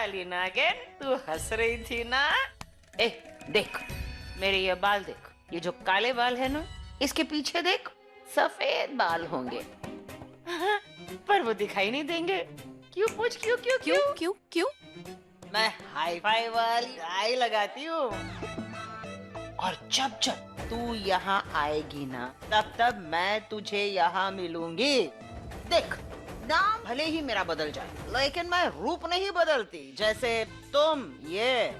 काली नागिन, तू हंस रही थी ना? ए, देख मेरे ये बाल देख, ये जो काले बाल है ना, इसके पीछे देख सफेद बाल होंगे। पर वो दिखाई नहीं देंगे। क्यों पूछ, क्यों क्यों क्यों क्यों? क्यों क्यों? मैं हाई फाई वाली आई लगाती हूँ, और जब जब तू यहाँ आएगी ना, तब तब मैं तुझे यहाँ मिलूंगी। देख, नाम भले ही मेरा बदल जाए, लेकिन मैं रूप नहीं बदलती। जैसे तुम ये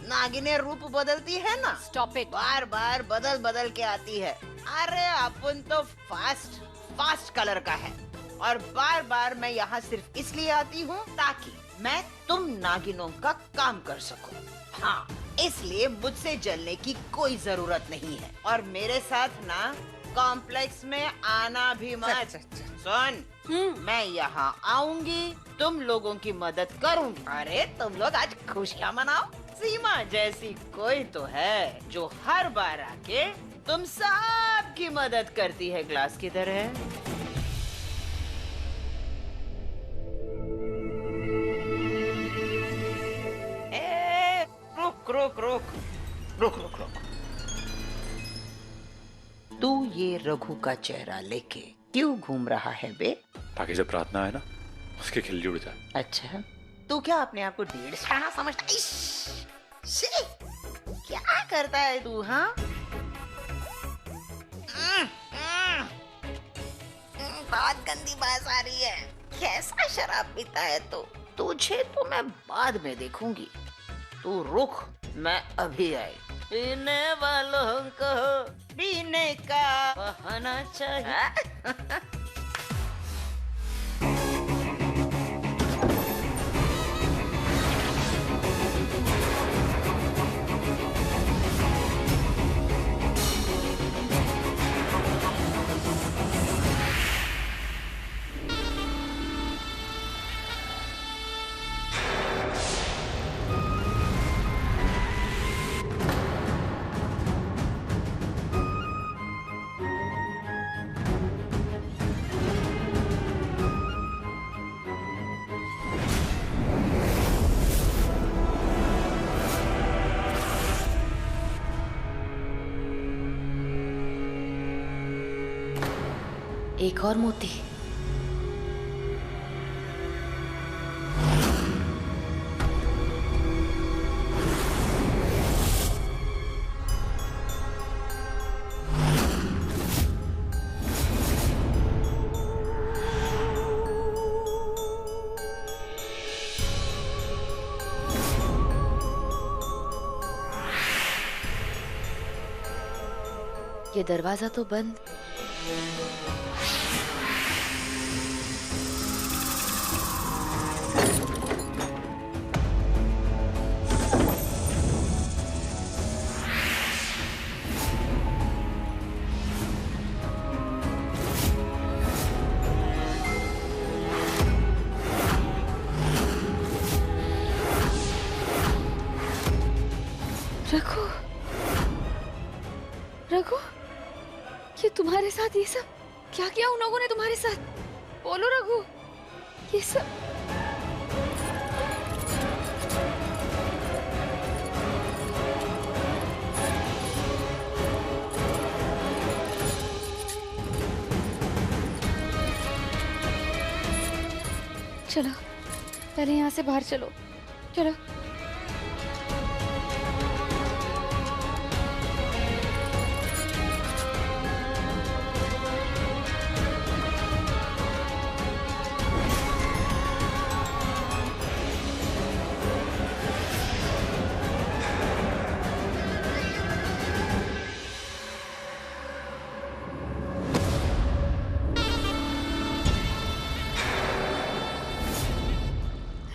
नागिने रूप बदलती है ना, Stop it. बार बार बदल बदल के आती है। अरे अपन तो फास्ट फास्ट कलर का है, और बार बार मैं यहाँ सिर्फ इसलिए आती हूँ ताकि मैं तुम नागिनों का काम कर सकूं। हाँ, इसलिए मुझसे जलने की कोई जरूरत नहीं है, और मेरे साथ ना कॉम्प्लेक्स में आना भी मत। सुन, मैं यहाँ आऊंगी, तुम लोगों की मदद करूंगी। अरे तुम लोग आज खुशियाँ मनाओ। सीमा जैसी कोई तो है जो हर बार आके तुम सब की मदद करती है, ग्लास की तरह। ए, रुक रुक रुक रुक रुक रुक। तू ये रघु का चेहरा लेके क्यों घूम रहा है बे? ताकि जब प्रार्थना है ना, उसकी खिल्ली उड़ जाए। अच्छा, तू क्या अपने आप को ढेर सारा समझता? शी, क्या करता है तू? हाँ, बहुत गंदी बात आ रही है। कैसा शराब पीता है तो? तुझे तो मैं बाद में देखूंगी। तू रुक, मैं अभी आई। पीने वालों को पीने का बहाना चाहिए। एक और मोती। ये दरवाजा तो बंद। रघु, रघु, ये तुम्हारे साथ ये सब क्या किया उन लोगों ने तुम्हारे साथ? बोलो रघु, ये सब। चलो पहले यहाँ से बाहर चलो, चलो।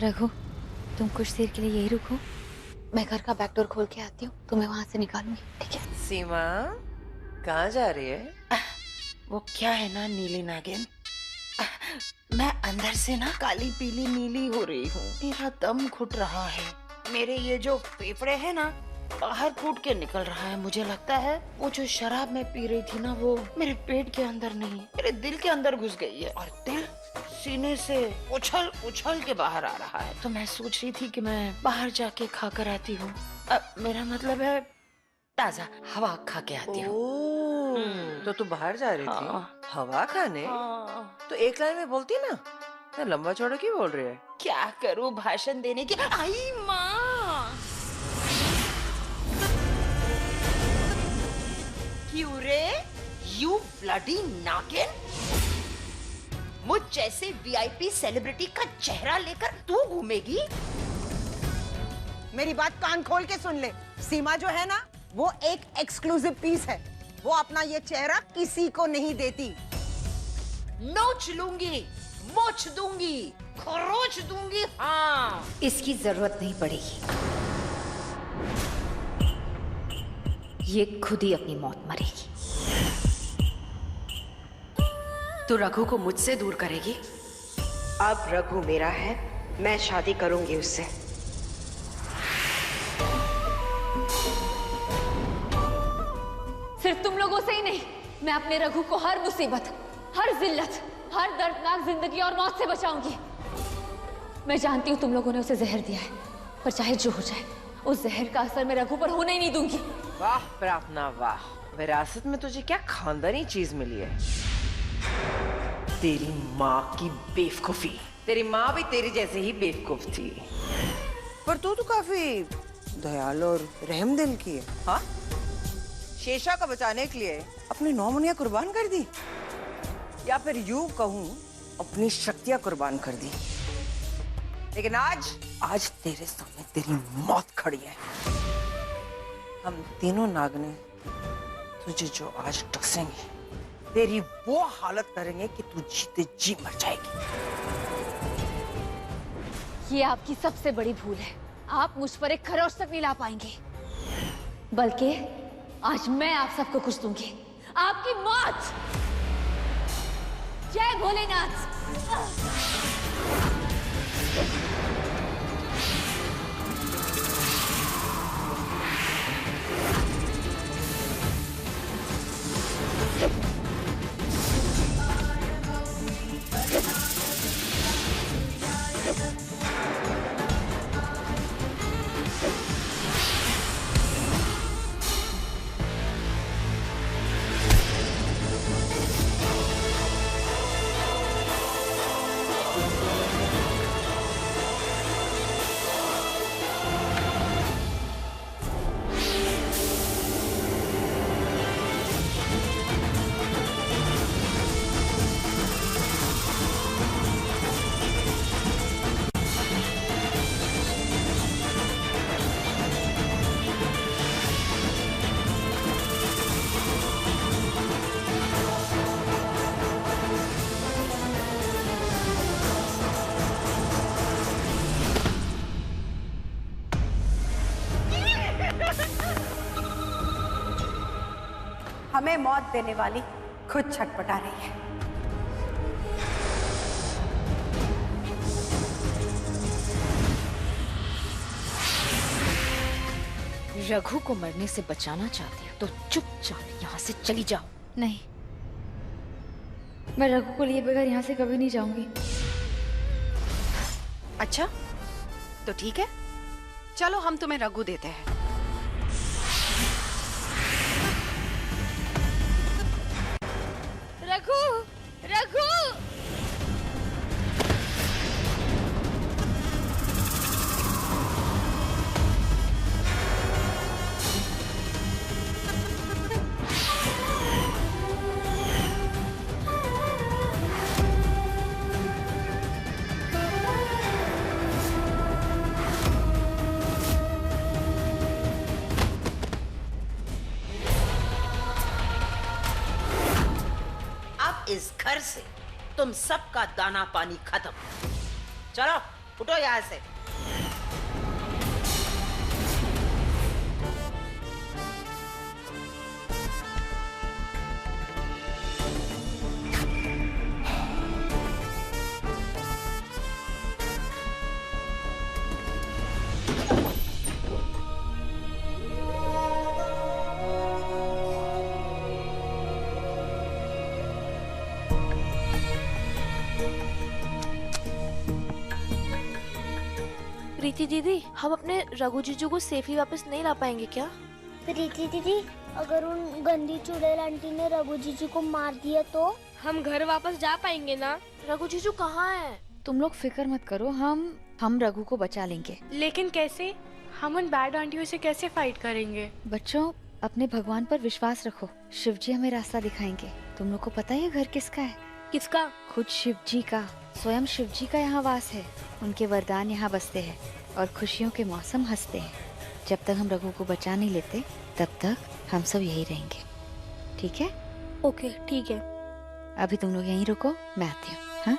रघु, तुम कुछ देर के लिए यही रुको, मैं घर का बैक डोर खोल के आती हूँ, तुम्हें वहां से निकालूंगी, ठीक है? सीमा, कहाँ जा रही है? वो क्या है ना नीली नागिन, मैं अंदर से ना काली पीली नीली हो रही हूँ। मेरा दम घुट रहा है, मेरे ये जो फेफड़े हैं ना बाहर फूट के निकल रहा है। मुझे लगता है वो जो शराब मैं पी रही थी ना, वो मेरे पेट के अंदर नहीं, मेरे दिल के अंदर घुस गई है, और दिल सीने से उछल उछल के बाहर आ रहा है। तो मैं सोच रही थी कि मैं बाहर जाके खा कर आती हूँ। मेरा मतलब है ताजा हवा खा के आती हूँ। तो तू बाहर जा रही थी हवा खाने? तो एक लाइन में बोलती ना, तो लंबा चौड़ा क्यों बोल रही है? क्या करूँ भाषण देने की। आई माँ, क्यों रे? यू ब्लडी नागिन, मुझ जैसे वीआईपी सेलिब्रिटी का चेहरा लेकर तू घूमेगी? मेरी बात कान खोल के सुन ले। सीमा जो है ना, वो एक एक्सक्लूसिव पीस है। वो अपना ये चेहरा किसी को नहीं देती। नोच लूंगी, मोच दूंगी, खरोच दूंगी। हाँ, इसकी जरूरत नहीं पड़ेगी। ये खुद ही अपनी मौत मरेगी। तू रघु को मुझसे दूर करेगी? अब रघु मेरा है, मैं शादी करूंगी उससे। सिर्फ तुम लोगों से ही नहीं, मैं अपने रघु को हर मुसीबत, हर जिल्लत, हर दर्दनाक जिंदगी और मौत से बचाऊंगी। मैं जानती हूँ तुम लोगों ने उसे जहर दिया है, पर चाहे जो हो जाए, उस जहर का असर मैं रघु पर होने ही नहीं दूंगी। वाह प्रार्थना वाह, विरासत में तुझे क्या खानदानी चीज मिली है। तेरी माँ की बेवकूफी। तेरी माँ भी तेरी जैसे ही बेवकूफ थी, पर तू तो काफी दयालु और रहमदिल की है। हाँ, शेषा को बचाने के लिए अपनी 9 मुनिया कुर्बान कर दी, या फिर यूं कहूं अपनी शक्तियां कुर्बान कर दी। लेकिन आज तेरे सामने तेरी मौत खड़ी है। हम तीनों नागने तुझे जो आज टसेंगे, तेरी वो हालत करेंगे कि तू जीते जी मर जाएगी। ये आपकी सबसे बड़ी भूल है। आप मुझ पर एक खरोच तक नहीं ला पाएंगे, बल्कि आज मैं आप सबको कुछ दूंगी, आपकी मौत। जय भोलेनाथ। हमें मौत देने वाली खुद छटपटा रही है। रघु को मरने से बचाना चाहती हो तो चुपचाप यहाँ से चली जाओ। नहीं, मैं रघु को लिए बगैर यहाँ से कभी नहीं जाऊंगी। अच्छा, तो ठीक है, चलो हम तुम्हें रघु देते हैं। रघु, रघु। इस घर से तुम सबका दाना पानी खत्म। चलो उठो यहाँ से। प्रीति दीदी, हम अपने रघु जीजू को सेफली वापस नहीं ला पाएंगे क्या? प्रीति दीदी, अगर उन गंदी चुड़ैल आंटी ने रघु जीजू को मार दिया तो हम घर वापस जा पाएंगे ना? रघु जीजू कहाँ है? तुम लोग फिक्र मत करो, हम रघु को बचा लेंगे। लेकिन कैसे? हम उन बैड आंटियों से कैसे फाइट करेंगे? बच्चों, अपने भगवान पर विश्वास रखो, शिव जी हमें रास्ता दिखाएंगे। तुम लोग को पता है ये घर किसका है? किसका? खुद शिव जी का। स्वयं शिव जी का यहाँ वास है। उनके वरदान यहाँ बसते हैं और खुशियों के मौसम हंसते हैं। जब तक हम रघु को बचा नहीं लेते तब तक हम सब यही रहेंगे, ठीक है? ओके, ठीक है। अभी तुम लोग यहीं रुको, मैं आती हूँ। हाँ?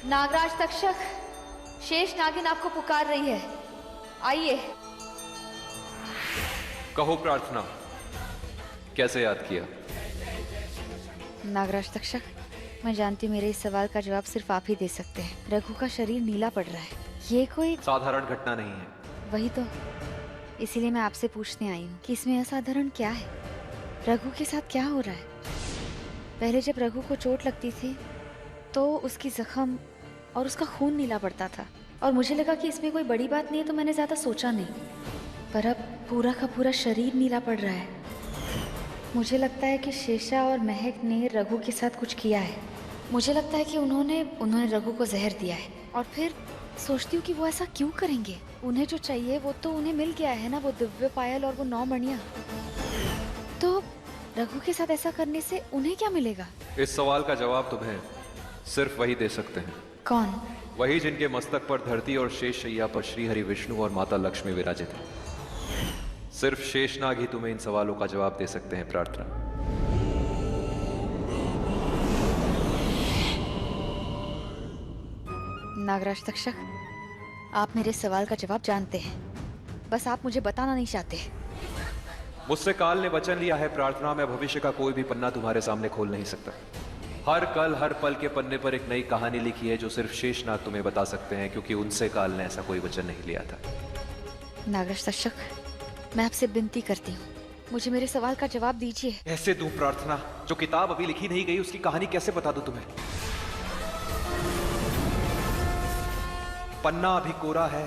नागराज तक्षक, शेष नागिन आपको पुकार रही है, आइए। कहो प्रार्थना, कैसे याद किया? नागराज तक्षक, मैं जानती हूँ मेरे इस सवाल का जवाब सिर्फ आप ही दे सकते हैं। रघु का शरीर नीला पड़ रहा है, ये कोई साधारण घटना नहीं है। वही तो, इसीलिए मैं आपसे पूछने आई हूँ कि इसमें असाधारण क्या है? रघु के साथ क्या हो रहा है? पहले जब रघु को चोट लगती थी तो उसकी जख्म और उसका खून नीला पड़ता था और मुझे लगा कि इसमें कोई बड़ी बात नहीं है, तो मैंने ज्यादा सोचा नहीं। पर अब पूरा का पूरा शरीर नीला पड़ रहा है। मुझे लगता है कि शेषा और महक ने रघु के साथ कुछ किया है। मुझे लगता है कि उन्होंने रघु को जहर दिया है। और फिर सोचती हूँ कि वो ऐसा क्यों करेंगे? उन्हें जो चाहिए वो तो उन्हें मिल गया है ना, वो दिव्य पायल और वो 9 मणियाँ। तो रघु के साथ ऐसा करने से उन्हें क्या मिलेगा? इस सवाल का जवाब तुम्हें सिर्फ वही दे सकते हैं। कौन? वही जिनके मस्तक पर धरती और शेष शैया पर श्री हरि विष्णु और माता लक्ष्मी विराजित है। सिर्फ शेषनाग ही तुम्हें इन सवालों का जवाब दे सकते हैं प्रार्थना। नागराज तक्षक, आप मेरे सवाल का जवाब जानते हैं, बस आप मुझे बताना नहीं चाहते। मुझसे काल ने वचन लिया है प्रार्थना, मैं भविष्य का कोई भी पन्ना तुम्हारे सामने खोल नहीं सकता। हर कल हर पल के पन्ने पर एक नई कहानी लिखी है जो सिर्फ शेषनाग तुम्हें बता सकते हैं, क्योंकि उनसे काल ने ऐसा कोई वचन नहीं लिया था। नागराज तक्षक, मैं आपसे विनती करती हूँ, मुझे मेरे सवाल का जवाब दीजिए। ऐसे दूं प्रार्थना, जो किताब अभी लिखी नहीं गई उसकी कहानी कैसे बता दूं तुम्हें? पन्ना अभी कोरा है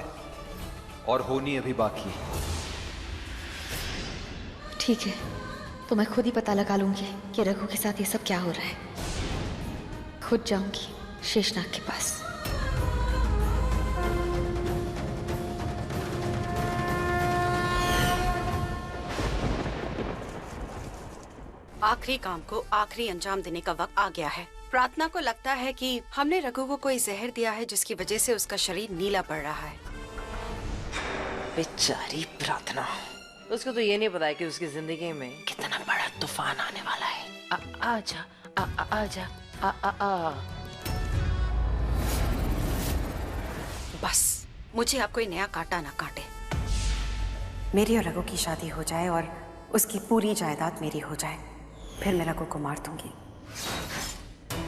और होनी अभी बाकी। ठीक है, तो मैं खुद ही पता लगा लूंगी कि रघु के साथ ये सब क्या हो रहा है। खुद जाऊंगी शेषनाग के पास। आखिरी काम को आखिरी अंजाम देने का वक्त आ गया है। प्रार्थना को लगता है कि हमने रघु को कोई जहर दिया है जिसकी वजह से उसका शरीर नीला पड़ रहा है। बेचारी प्रार्थना, उसको तो ये नहीं पता है कि उसकी जिंदगी में कितना बड़ा तूफान आने वाला है। आजा आजा आ। बस मुझे अब कोई नया कांटा ना काटे। मेरी और रघु की शादी हो जाए और उसकी पूरी जायदाद मेरी हो जाए, फिर मैं रघु को मार दूंगी।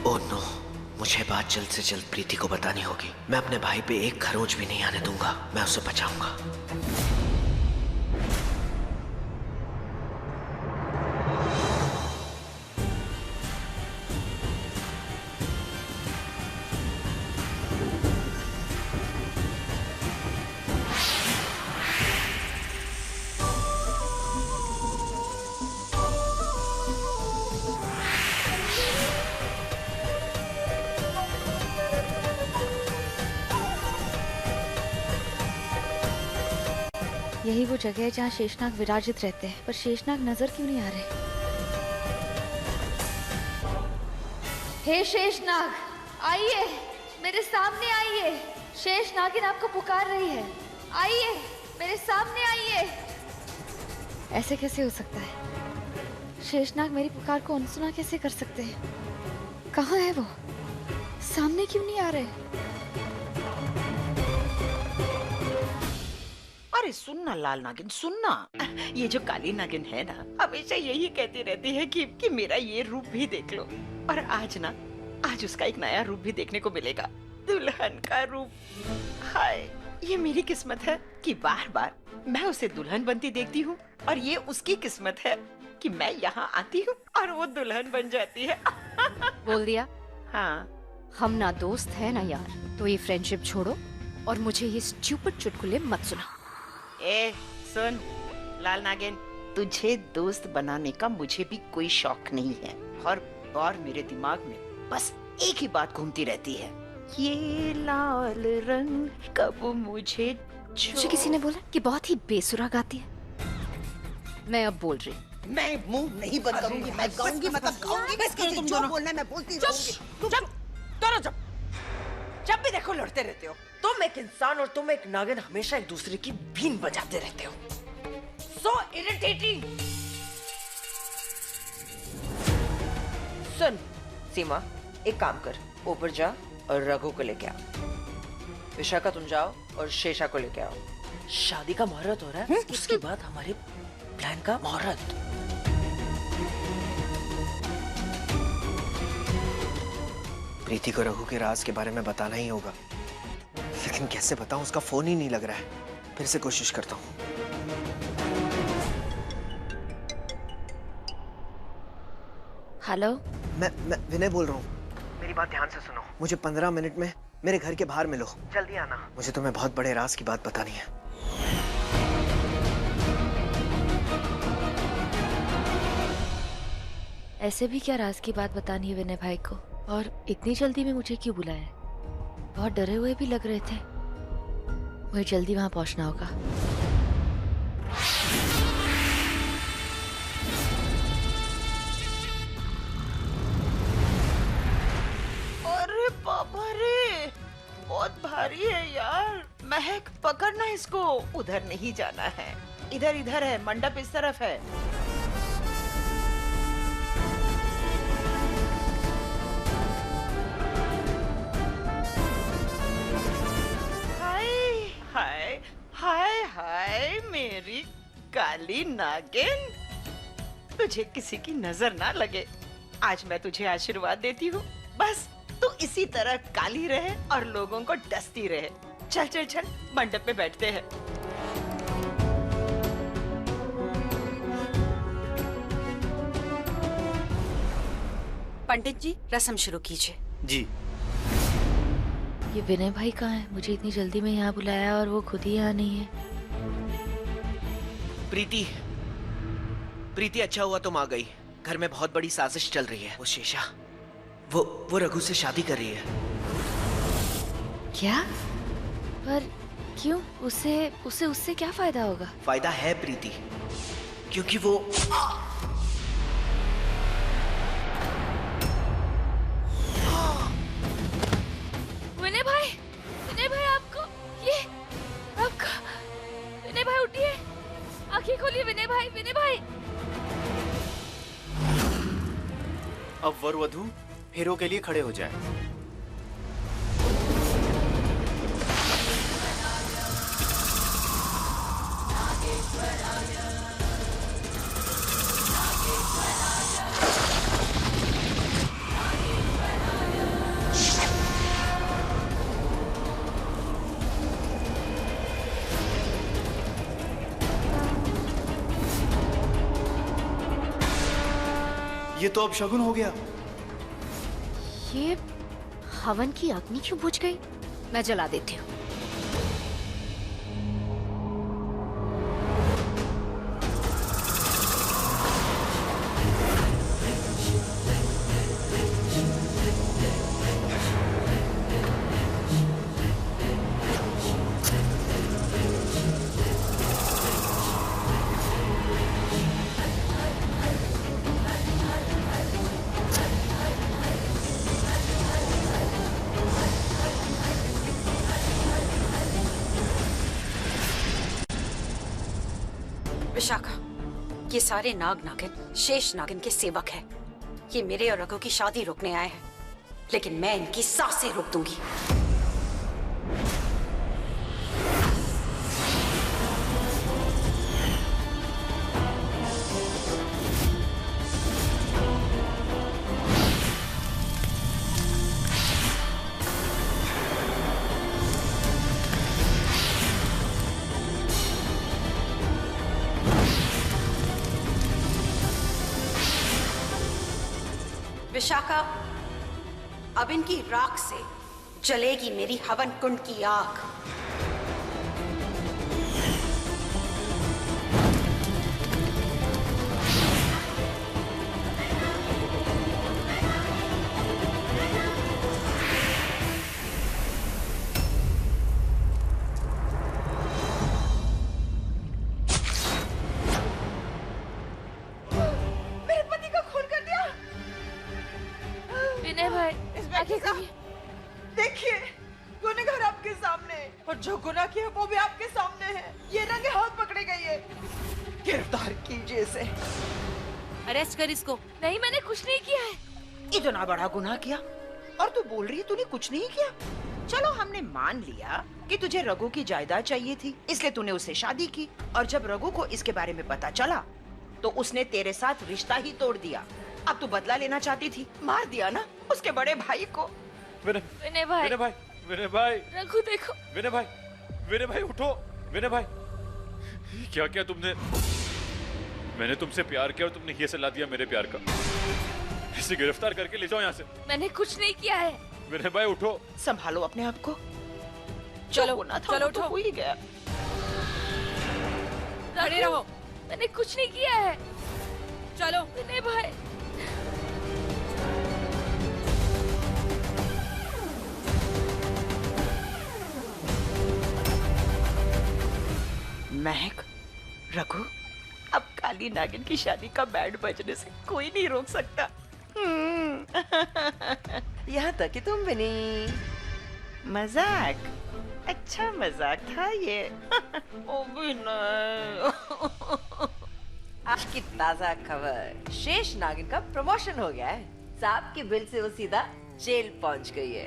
ओह नो, मुझे बात जल्द से जल्द प्रीति को बतानी होगी। मैं अपने भाई पे एक खरोंच भी नहीं आने दूंगा, मैं उसे बचाऊंगा। यही वो जगह है जहाँ शेषनाग विराजित रहते हैं, पर शेषनाग नजर क्यों नहीं आ रहे? हे शेषनाग, आइए, मेरे सामने आइए। शेषनागिन आपको पुकार रही है, आइए, मेरे सामने आइए। ऐसे कैसे हो सकता है? शेषनाग मेरी पुकार को अनसुना कैसे कर सकते हैं? कहाँ है वो? सामने क्यों नहीं आ रहे? अरे अरे सुनना लाल नागिन, सुनना। ये जो काली नागिन है ना, हमेशा यही कहती रहती है कि मेरा ये रूप भी देख लो। और आज उसका एक नया रूप भी देखने को मिलेगा, दुल्हन का रूप। हाय, ये मेरी किस्मत है कि बार बार मैं उसे दुल्हन बनती देखती हूँ, और ये उसकी किस्मत है कि मैं यहाँ आती हूँ और वो दुल्हन बन जाती है। बोल दिया। हाँ, हम ना दोस्त है ना यार, तो ये फ्रेंडशिप छोड़ो और मुझे ये स्टूपिड चुटकुले मत सुना। ए सुन लाल नागिन, तुझे दोस्त बनाने का मुझे भी कोई शौक नहीं है, और मेरे दिमाग में बस एक ही बात घूमती रहती है, ये लाल रंग कब मुझे किसी ने बोला कि बहुत ही बेसुरा गाती है। मैं अब बोल रही, मैं मुंह नहीं बंद करूंगी, मैं गाऊंगी, मतलब गाऊंगी। तुम जो बोलना है मैं बोलती रहूंगी। जब भी देखो लड़ते रहते हो। तुम एक इंसान और तुम एक नागिन हमेशा एक दूसरे की बीन बजाते रहते हो। So irritating। सुन सीमा, एक काम कर, ऊपर जा और रघु को लेके आओ। विशाखा तुम जाओ और शेषा को लेके आओ। शादी का मुहूर्त हो रहा है, उसके बाद हमारे प्लान का मुहूर्त। प्रीति को रघु के राज के बारे में बताना ही होगा, लेकिन कैसे बताऊं, उसका फोन ही नहीं लग रहा है। फिर से कोशिश करता हूँ। हेलो, मैं विनय बोल रहा हूँ। मेरी बात ध्यान से सुनो, मुझे 15 मिनट में मेरे घर के बाहर मिलो, जल्दी आना। मुझे तुम्हें बहुत बड़े राज की बात बतानी है। ऐसे भी क्या राज की बात बतानी है विनय भाई को, और इतनी जल्दी में मुझे क्यों बुलाया? बहुत डरे हुए भी लग रहे थे। मुझे जल्दी वहां पहुंचना होगा। अरे बाबा रे, बहुत भारी है यार। महक, पकड़ना इसको। उधर नहीं जाना है, इधर है, मंडप इस तरफ है। हाय हाय मेरी काली नागिन, तुझे किसी की नजर ना लगे। आज मैं तुझे आशीर्वाद देती हूँ, बस तू इसी तरह काली रहे और लोगों को डसती रहे। चल चल चल, मंडप पे बैठते हैं। पंडित जी, रस्म शुरू कीजिए। जी। ये विनय भाई कहाँ है? मुझे इतनी जल्दी में यहाँ बुलाया और वो खुद ही यहाँ नहीं है। प्रीति अच्छा हुआ तुम आ गई। घर में बहुत बड़ी साजिश चल रही है। वो शेषा, वो रघु से शादी कर रही है। क्या? पर क्यों? उससे क्या फायदा होगा? फायदा है प्रीति, क्योंकि वो विनय भाई आपको विनय भाई उठिए, आंखें खोलिए विनय भाई। अब वर वधू फेरों के लिए खड़े हो जाए। ये तो अब शगुन हो गया। ये हवन की अग्नि क्यों बुझ गई? मैं जला देती हूँ। विशाखा, ये सारे नाग नागिन शेष नागिन के सेवक हैं। ये मेरे और रघु की शादी रोकने आए हैं, लेकिन मैं इनकी सांसें रोक दूंगी। विशाखा, अब इनकी राख से जलेगी मेरी हवन कुंड की आग। विनय भाई, देखिए, गुनहगार आपके सामने है और जो गुनाह किया वो भी आपके सामने है। ये रंगे हाथ पकड़े गई है। गिरफ्तार कीजिए इसे। अरेस्ट कर इसको। नहीं, मैंने कुछ नहीं किया है। इतना बड़ा गुनाह किया और तू बोल रही है तूने कुछ नहीं किया। चलो हमने मान लिया कि तुझे रघु की जायदाद चाहिए थी, इसलिए तूने उससे शादी की, और जब रघु को इसके बारे में पता चला तो उसने तेरे साथ रिश्ता ही तोड़ दिया। अब तू बदला लेना चाहती थी, मार दिया ना उसके बड़े भाई को। विनय भाई, विनय भाई, विनय भाई, रघु देखो। विनय भाई, विनय भाई उठो। विनय भाई, क्या क्या तुमने? मैंने तुमसे प्यार किया और तुमने ये सलाह दिया मेरे प्यार का। इसे गिरफ्तार करके ले जाओ यहाँ से। मैंने कुछ नहीं किया है। विनय भाई उठो, संभालो अपने आप को। चलो चलो उठो। हो ही गया। खड़े रहो। मैंने कुछ नहीं किया है। चलो विनय भाई। महक, रघु, अब काली नागिन की शादी का बैंड बजने से कोई नहीं रोक सकता। यहाँ तक कि तुम भी नहीं। मजाक, अच्छा मजाक था ये। ओ भी नहीं। आज की ताजा खबर, शेष नागिन का प्रमोशन हो गया है। साहब की बिल से वो सीधा जेल पहुंच गई है।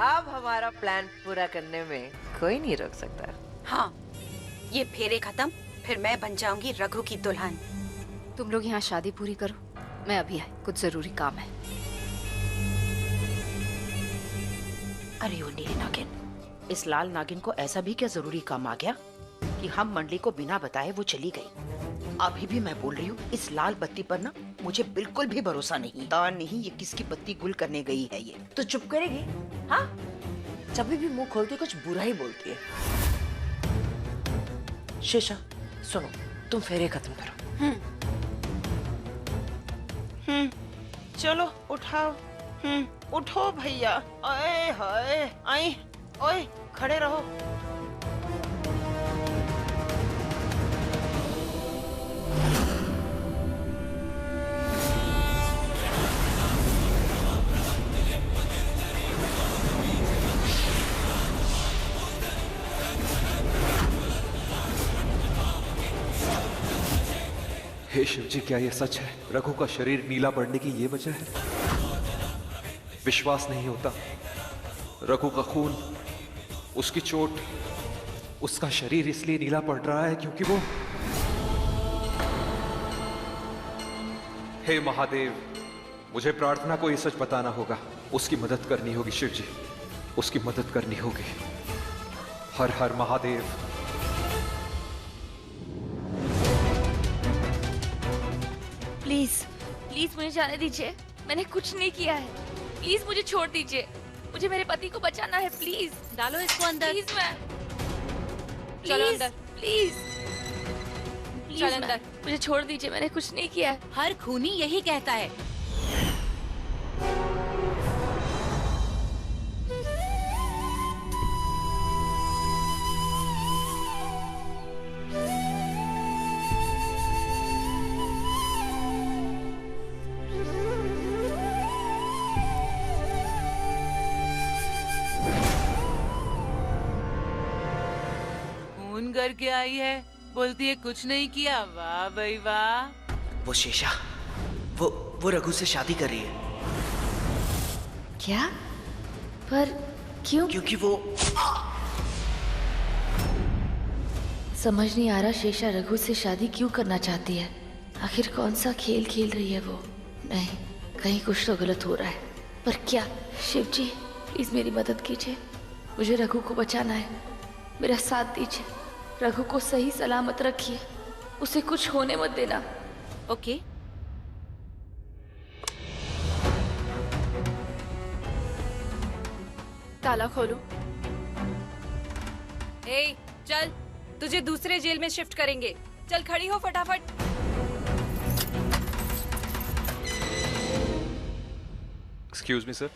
अब हमारा प्लान पूरा करने में कोई नहीं रोक सकता। हाँ, ये फेरे खत्म, फिर मैं बन जाऊंगी रघु की दुल्हन। तुम लोग यहाँ शादी पूरी करो, मैं अभी आई, कुछ जरूरी काम है। अरे ओ नीली नागिन, इस लाल नागिन को ऐसा भी क्या जरूरी काम आ गया कि हम मंडली को बिना बताए वो चली गई। अभी भी मैं बोल रही हूँ, इस लाल बत्ती पर ना मुझे बिल्कुल भी भरोसा नहीं। पता नहीं ये किसकी बत्ती गुल करने गई है। ये तो चुप करेगी? हाँ, जब भी मुंह खोलती कुछ बुरा ही बोलती है। शेषा, सुनो, तुम फेरे खत्म करो। चलो उठाओ। उठो भैया। आए हाय, आई, ओए खड़े रहो। हे शिव जी, क्या यह सच है? रघु का शरीर नीला पड़ने की ये वजह है? विश्वास नहीं होता। रघु का खून, उसकी चोट, उसका शरीर इसलिए नीला पड़ रहा है क्योंकि वो... हे महादेव, मुझे प्रार्थना को ये सच बताना होगा। उसकी मदद करनी होगी शिव जी, उसकी मदद करनी होगी। हर हर महादेव। प्लीज प्लीज मुझे जाने दीजिए, मैंने कुछ नहीं किया है। प्लीज मुझे छोड़ दीजिए, मुझे मेरे पति को बचाना है। प्लीज डालो इसको अंदर। प्लीज मैं, चलो अंदर। प्लीज चल अंदर। मुझे छोड़ दीजिए, मैंने कुछ नहीं किया है। हर खूनी यही कहता है। करके आई है, बोलती है कुछ नहीं किया। वाह भाई वाह। वो शेषा, वो रघु से शादी कर रही है। क्या? पर क्यों? क्योंकि वो... समझ नहीं आ रहा शेषा रघु से शादी क्यों करना चाहती है। आखिर कौन सा खेल खेल रही है वो? नहीं, कहीं कुछ तो गलत हो रहा है। पर क्या? शिव जी प्लीज मेरी मदद कीजिए, मुझे रघु को बचाना है। मेरा साथ दीजिए, रघु को सही सलामत रखिए, उसे कुछ होने मत देना। ओके। ताला खोलूं? ए, चल, तुझे दूसरे जेल में शिफ्ट करेंगे। चल खड़ी हो फटाफट। एक्सक्यूज मी सर,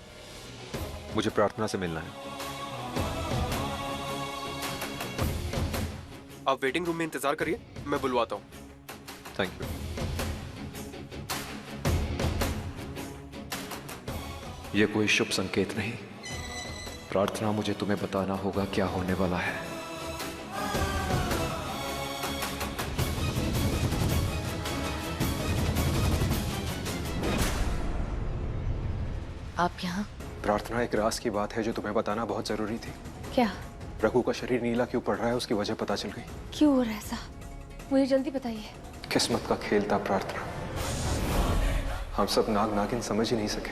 मुझे प्रार्थना से मिलना है। आप वेटिंग रूम में इंतजार करिए, मैं बुलवाता हूँ। Thank you. ये कोई शुभ संकेत नहीं। प्रार्थना, मुझे तुम्हें बताना होगा क्या होने वाला है। आप यहाँ? प्रार्थना, एक राज की बात है जो तुम्हें बताना बहुत जरूरी थी। क्या? रघु का शरीर नीला क्यों पड़ रहा है, उसकी वजह पता चल गई। क्यों हो रहा है ऐसा? मुझे जल्दी बताइए। किस्मत का खेल था प्रार्थना, हम सब नाग नागिन समझ ही नहीं सके।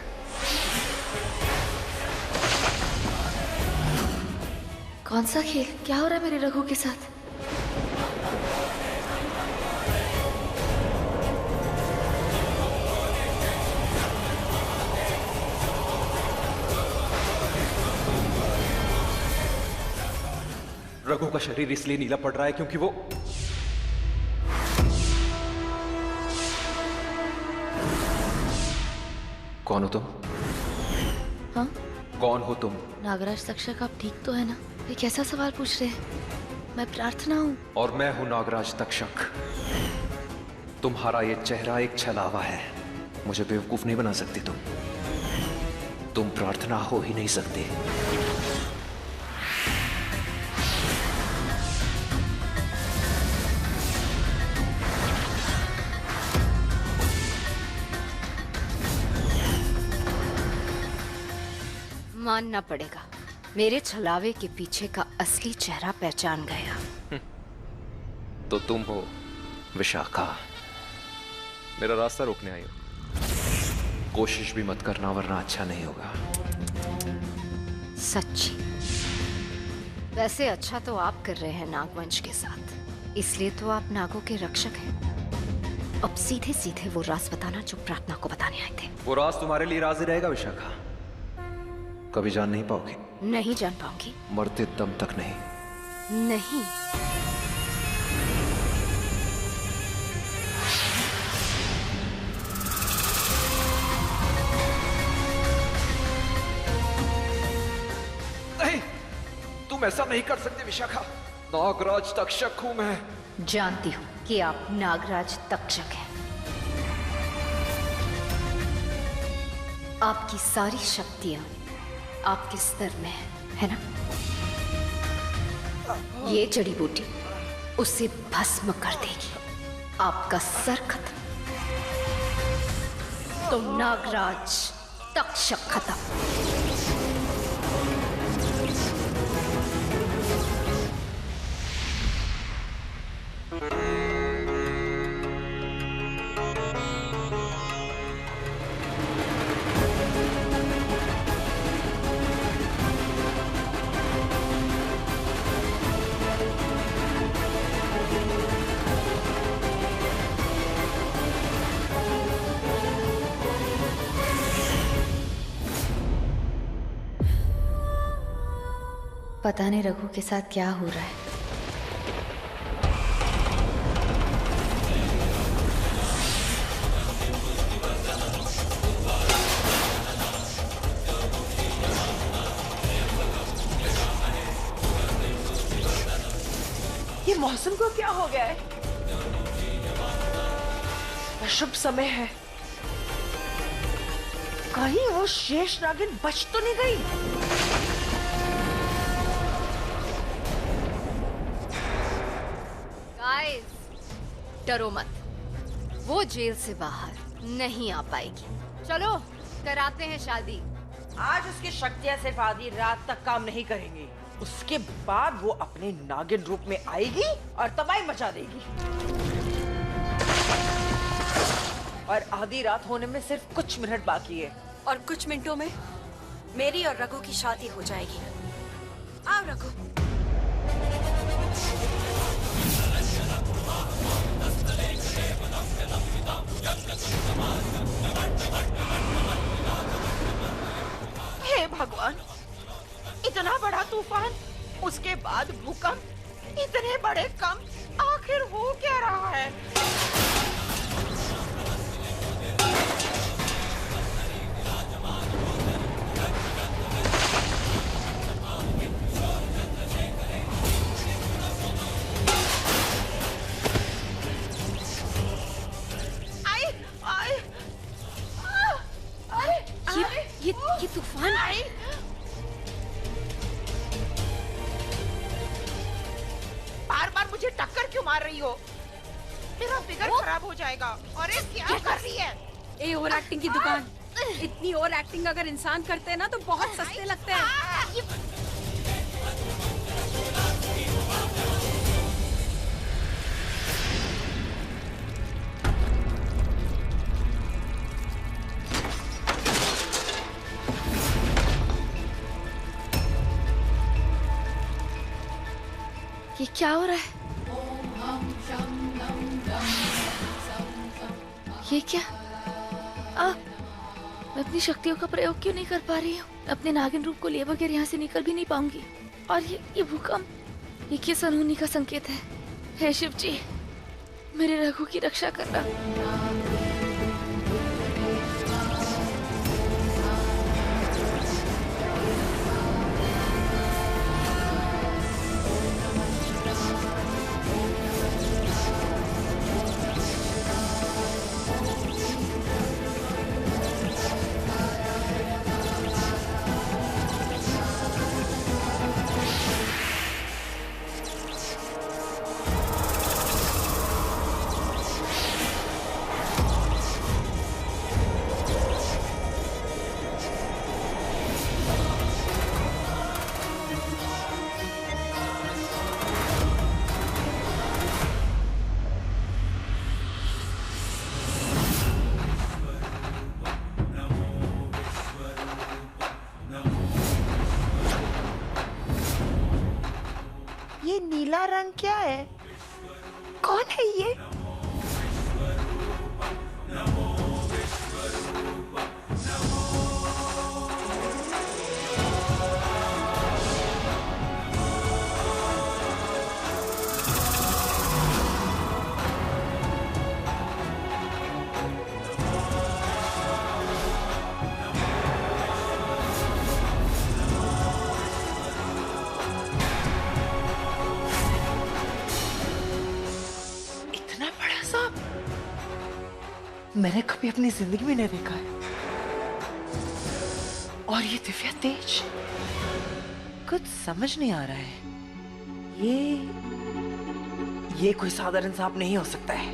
कौन सा खेल? क्या हो रहा है मेरे रघु के साथ? रघु का शरीर इसलिए नीला पड़ रहा है क्योंकि वो कौन हो तुम? हाँ? कौन हो तुम? नागराज तक्षक, आप ठीक तो है ना? ये कैसा सवाल पूछ रहे हैं? मैं प्रार्थना हूँ। और मैं हूं नागराज तक्षक। तुम्हारा ये चेहरा एक छलावा है, मुझे बेवकूफ नहीं बना सकती तुम प्रार्थना हो ही नहीं सकती। मानना पड़ेगा, मेरे छलावे के पीछे का असली चेहरा पहचान गया। तो तुम हो विशाखा। मेरा रास्ता रोकने आई हो। कोशिश भी मत करना वरना अच्छा नहीं होगा। सच्ची? वैसे अच्छा तो आप कर रहे हैं नागवंश के साथ, इसलिए तो आप नागों के रक्षक हैं। अब सीधे सीधे वो राज बताना जो प्रार्थना को बताने आए थे। वो राज तुम्हारे लिए राज ही रहेगा विशाखा, कभी जान नहीं पाओगी। नहीं जान पाऊंगी? मरते दम तक नहीं। नहीं। नहीं, तुम ऐसा नहीं कर सकते विशाखा। नागराज तक्षक हूं मैं। जानती हूं कि आप नागराज तक्षक हैं। आपकी सारी शक्तियां आपके स्तर में है ना? ये जड़ी बूटी उसे भस्म कर देगी, आपका सर खत्म, तो नागराज तक्षक खत्म। पता नहीं रघु के साथ क्या हो रहा है। ये मौसम को क्या हो गया है? अशुभ समय है, कहीं वो शेष नागिन बच तो नहीं गई? डरो मत, वो जेल से बाहर नहीं आ पाएगी। चलो कराते हैं शादी। आज उसकी शक्तियां सिर्फ आधी रात तक काम नहीं करेंगी, उसके बाद वो अपने नागिन रूप में आएगी और तबाही मचा देगी। और आधी रात होने में सिर्फ कुछ मिनट बाकी है, और कुछ मिनटों में मेरी और रघु की शादी हो जाएगी। आओ रघु। हे भगवान, उसके बाद भूकंप, इतने बड़े कंप, आखिर हो क्या रहा है? ये तूफान आई। बार बार मुझे टक्कर क्यों मार रही हो? मेरा फिगर खराब हो जाएगा। और ये क्या कर रही है? ए ओवर एक्टिंग की दुकान। इतनी ओवर एक्टिंग अगर इंसान करते हैं ना तो बहुत सस्ते लगते हैं। ये क्या हो रहा है? ये क्या? मैं अपनी शक्तियों का प्रयोग क्यों नहीं कर पा रही हूँ? अपने नागिन रूप को लिए बगैर यहाँ से निकल भी नहीं पाऊंगी। और ये भूकंप, ये किस अनहोनी का संकेत है? हे शिव जी, मेरे रघु की रक्षा करना। ये नीला रंग क्या है? कौन है ये? मैंने कभी अपनी जिंदगी में नहीं देखा है। और ये दिव्या तेज, कुछ समझ नहीं आ रहा है। ये कोई साधारण सांप नहीं हो सकता है।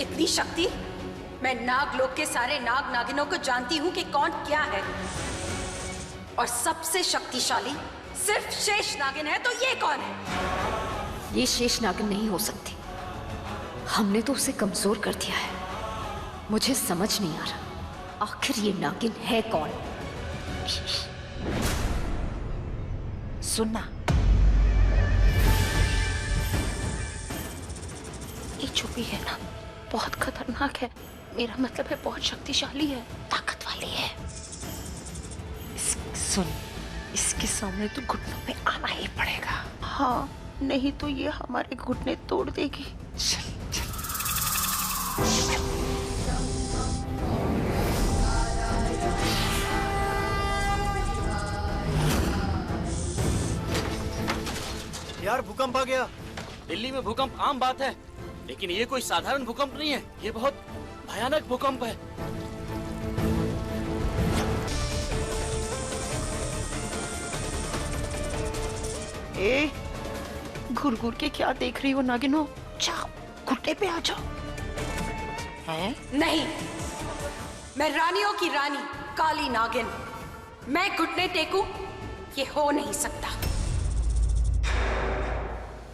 इतनी शक्ति? मैं नागलोक के सारे नाग नागिनों को जानती हूँ कि कौन क्या है। और सबसे शक्तिशाली सिर्फ शेष नागिन है, तो ये कौन है? ये शेष नागिन नहीं हो सकती। हमने तो उसे कमजोर कर दिया है। मुझे समझ नहीं आ रहा आखिर ये नागिन है कौन? सुनना, ये जो भी है ना, बहुत खतरनाक है। मेरा मतलब है बहुत शक्तिशाली है, ताकत वाली है। सुन, इसके सामने तो घुटनों पे आना ही पड़ेगा। हाँ, नहीं तो ये हमारे घुटने तोड़ देगी। चल चल। यार भूकंप आ गया। दिल्ली में भूकंप आम बात है, लेकिन ये कोई साधारण भूकंप नहीं है। ये बहुत भयानक भूकंप है। ए, घुर घुर के क्या देख रही हो नागिनो? जाओ, घुटने पे आ जाओ। हैं? नहीं, मैं रानियों की रानी काली नागिन, मैं घुटने टेकूं? ये हो नहीं सकता।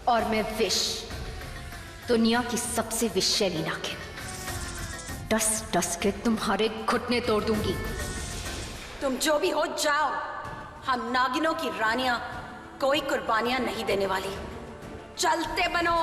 और मैं विष, दुनिया की सबसे विषैली नागिन, डस डस के तुम्हारे घुटने तोड़ दूंगी। तुम जो भी हो जाओ। हम नागिनों की रानियां कोई कुर्बानियां नहीं देने वाली। चलते बनो।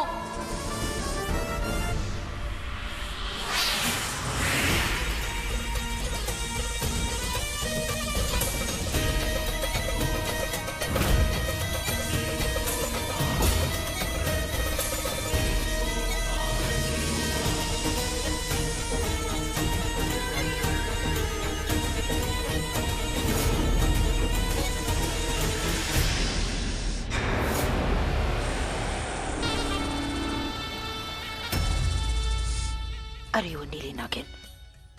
अरे वो नीली नागिन,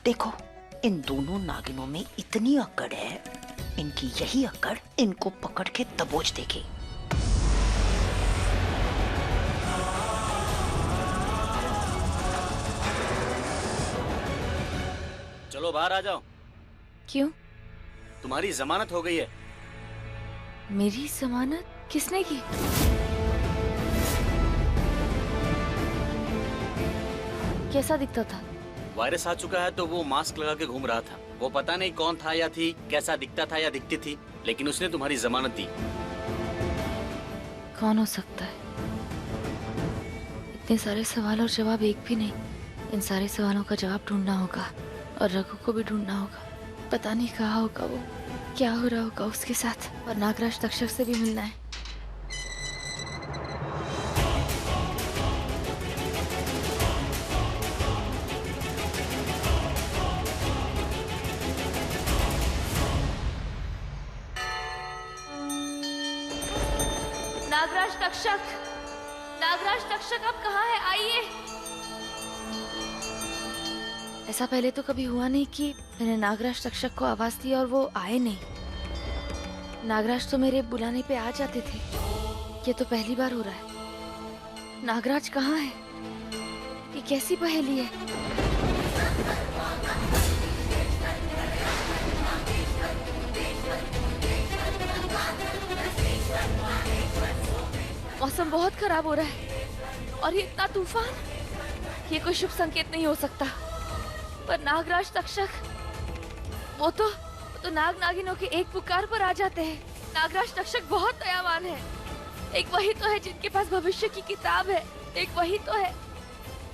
देखो इन दोनों नागिनों में इतनी अक्कड़ है, इनकी यही अक्कड़ इनको पकड़ के दबोच देगी। चलो बाहर आ जाओ। क्यों? तुम्हारी जमानत हो गई है। मेरी जमानत किसने की? कैसा दिखता था? वायरस आ चुका है तो वो मास्क लगा के घूम रहा था। वो पता नहीं कौन था या थी, कैसा दिखता था या दिखती थी, लेकिन उसने तुम्हारी जमानत दी। कौन हो सकता है? इतने सारे सवाल और जवाब एक भी नहीं। इन सारे सवालों का जवाब ढूंढना होगा और रघु को भी ढूंढना होगा। पता नहीं कहाँ होगा वो, क्या हो रहा होगा उसके साथ, और नागराज तक्षक से भी मिलना है। नागराज तक्षक, नागराज तक्षक आप कहाँ हैं? आइए। ऐसा पहले तो कभी हुआ नहीं कि मैंने नागराज तक्षक को आवाज दी और वो आए नहीं। नागराज तो मेरे बुलाने पे आ जाते थे, ये तो पहली बार हो रहा है। नागराज कहाँ है? ये कैसी पहेली है? मौसम बहुत खराब हो रहा है और ये इतना तूफान, ये कोई शुभ संकेत नहीं हो सकता। पर नागराज तक्षक, वो तो नाग नागिनों के एक पुकार पर आ जाते हैं। नागराज तक्षक बहुत दयावान है। एक वही तो है जिनके पास भविष्य की किताब है, एक वही तो है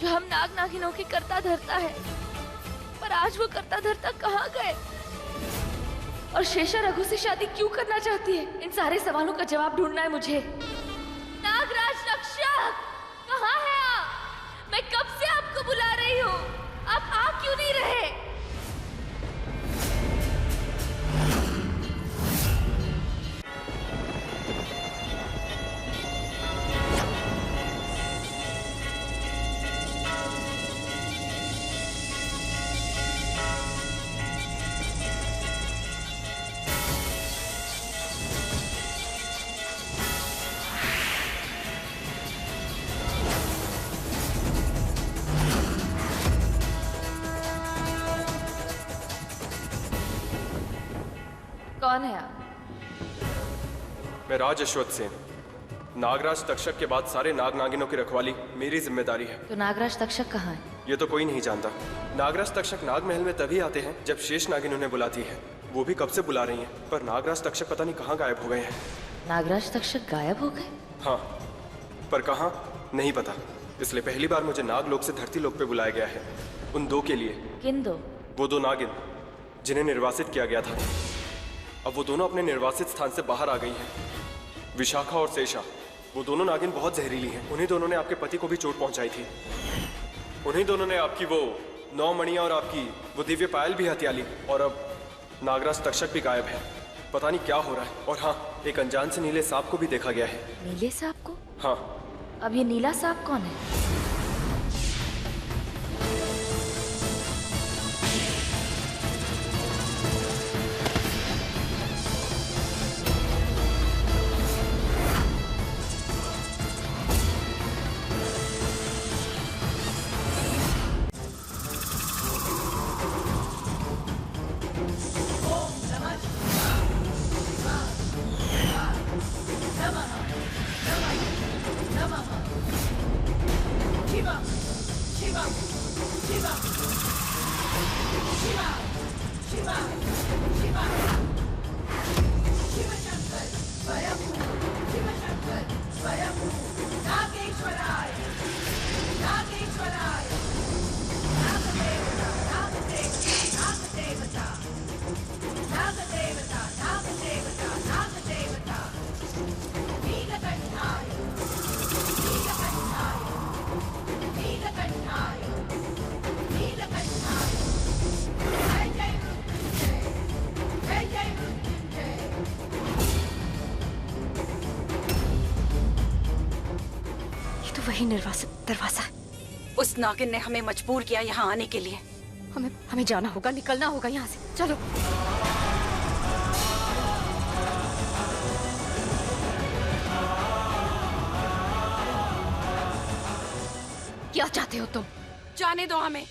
जो हम नाग नागिनों की करता धरता है। पर आज वो करता धरता कहाँ गए? और शेषा रघु से शादी क्यों करना चाहती है? इन सारे सवालों का जवाब ढूंढना है मुझे। नागराज तक्षक, कहाँ है आप? मैं कब से आपको बुला रही हूँ, आप आ क्यों नहीं रहे? कौन है आप? मैं राज अश्वत्थ सेन। नागराज तक्षक के बाद सारे नाग नागिनों की रखवाली मेरी जिम्मेदारी है। तो नागराज तक्षक कहाँ है? ये तो कोई नहीं जानता। नागराज तक्षक नाग महल में तभी आते हैं जब शेष नागिन उन्हें बुलाती है। वो भी कब से बुला रही हैं, पर नागराज तक्षक पता नहीं कहाँ गायब हो गए हैं। नागराज तक्षक गायब हो गए? हाँ, पर कहाँ नहीं पता। इसलिए पहली बार मुझे नागलोक से धरती लोक पे बुलाया गया है, उन दो के लिए। किन दो? वो दो नागिन जिन्हें निर्वासित किया गया था। अब वो दोनों अपने निर्वासित स्थान से बाहर आ गई हैं। विशाखा और शेषा, वो दोनों नागिन बहुत जहरीली हैं। उन्हीं दोनों ने आपके पति को भी चोट पहुंचाई थी। उन्हीं दोनों ने आपकी वो 9 मणियां और आपकी वो दिव्य पायल भी हत्या ली। और अब नागराज तक्षक भी गायब है। पता नहीं क्या हो रहा है। और हाँ, एक अनजान से नीले सांप को भी देखा गया है। नीले सांप को? हाँ। अब ये नीला सांप कौन है? वही निर्वासित दरवाजा। उस नागिन ने हमें मजबूर किया यहाँ आने के लिए। हमें जाना होगा, निकलना होगा यहाँ से। चलो। क्या चाहते हो तुम? जाने दो हमें।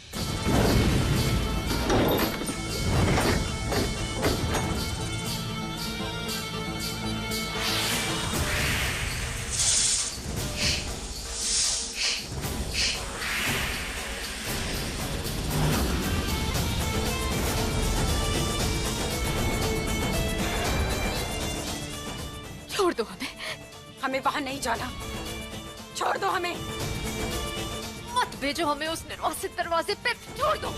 छोड़ दो हमें। हमें वहां नहीं जाना, छोड़ दो हमें। मत भेजो हमें उस निर्वासित दरवाजे पे, छोड़ दो।